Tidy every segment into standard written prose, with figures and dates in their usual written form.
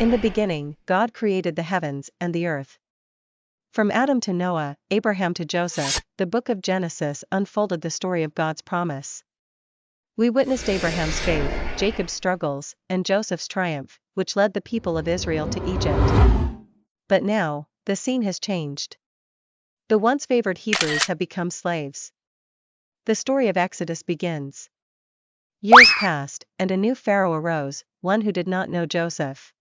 In the beginning, God created the heavens and the earth. From Adam to Noah, Abraham to Joseph, the book of Genesis unfolded the story of God's promise. We witnessed Abraham's faith, Jacob's struggles, and Joseph's triumph, which led the people of Israel to Egypt. But now, the scene has changed. The once favored Hebrews have become slaves. The story of Exodus begins. Years passed, and a new Pharaoh arose, one who did not know Joseph.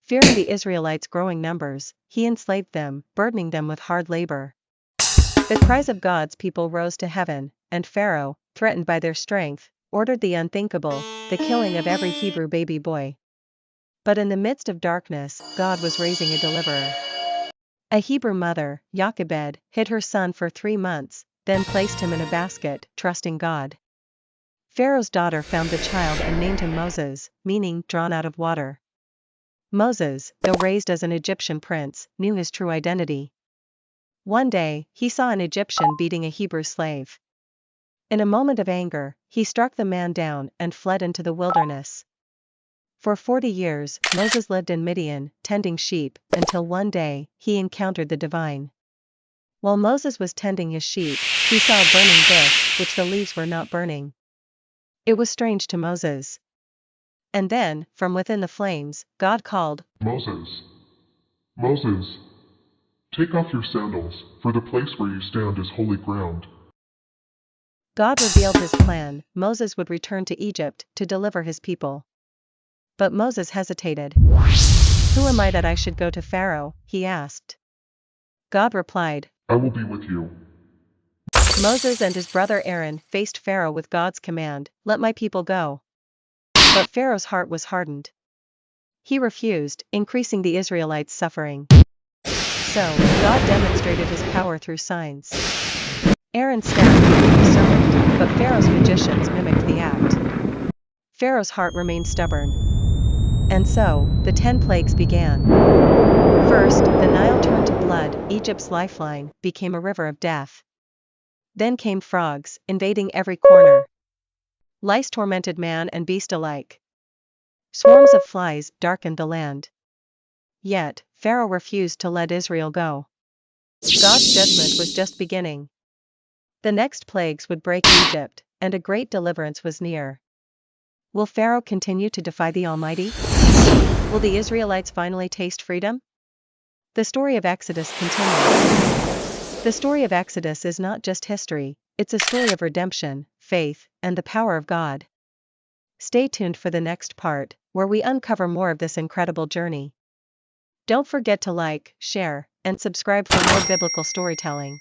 Fearing the Israelites' growing numbers, he enslaved them, burdening them with hard labor. The cries of God's people rose to heaven, and Pharaoh, threatened by their strength, ordered the unthinkable, the killing of every Hebrew baby boy. But in the midst of darkness, God was raising a deliverer. A Hebrew mother, Jochebed, hid her son for 3 months, then placed him in a basket, trusting God. Pharaoh's daughter found the child and named him Moses, meaning drawn out of water. Moses, though raised as an Egyptian prince, knew his true identity. One day, he saw an Egyptian beating a Hebrew slave. In a moment of anger, he struck the man down and fled into the wilderness. For 40 years, Moses lived in Midian, tending sheep, until one day, he encountered the divine. While Moses was tending his sheep, he saw a burning bush, which the leaves were not burning. It was strange to Moses. And then, from within the flames, God called, Moses, Moses, take off your sandals, for the place where you stand is holy ground. God revealed his plan: Moses would return to Egypt to deliver his people. But Moses hesitated. Who am I that I should go to Pharaoh? He asked. God replied, I will be with you. Moses and his brother Aaron faced Pharaoh with God's command, let my people go. But Pharaoh's heart was hardened. He refused, increasing the Israelites' suffering. So, God demonstrated his power through signs. Aaron's staff became a serpent, but Pharaoh's magicians mimicked the act. Pharaoh's heart remained stubborn. And so, the 10 plagues began. First, the Nile turned to blood, Egypt's lifeline, became a river of death. Then came frogs, invading every corner. Lice tormented man and beast alike. Swarms of flies darkened the land. Yet, Pharaoh refused to let Israel go. God's judgment was just beginning. The next plagues would break Egypt, and a great deliverance was near. Will Pharaoh continue to defy the Almighty? Will the Israelites finally taste freedom? The story of Exodus continues. The story of Exodus is not just history, it's a story of redemption, faith, and the power of God. Stay tuned for the next part, where we uncover more of this incredible journey. Don't forget to like, share, and subscribe for more biblical storytelling.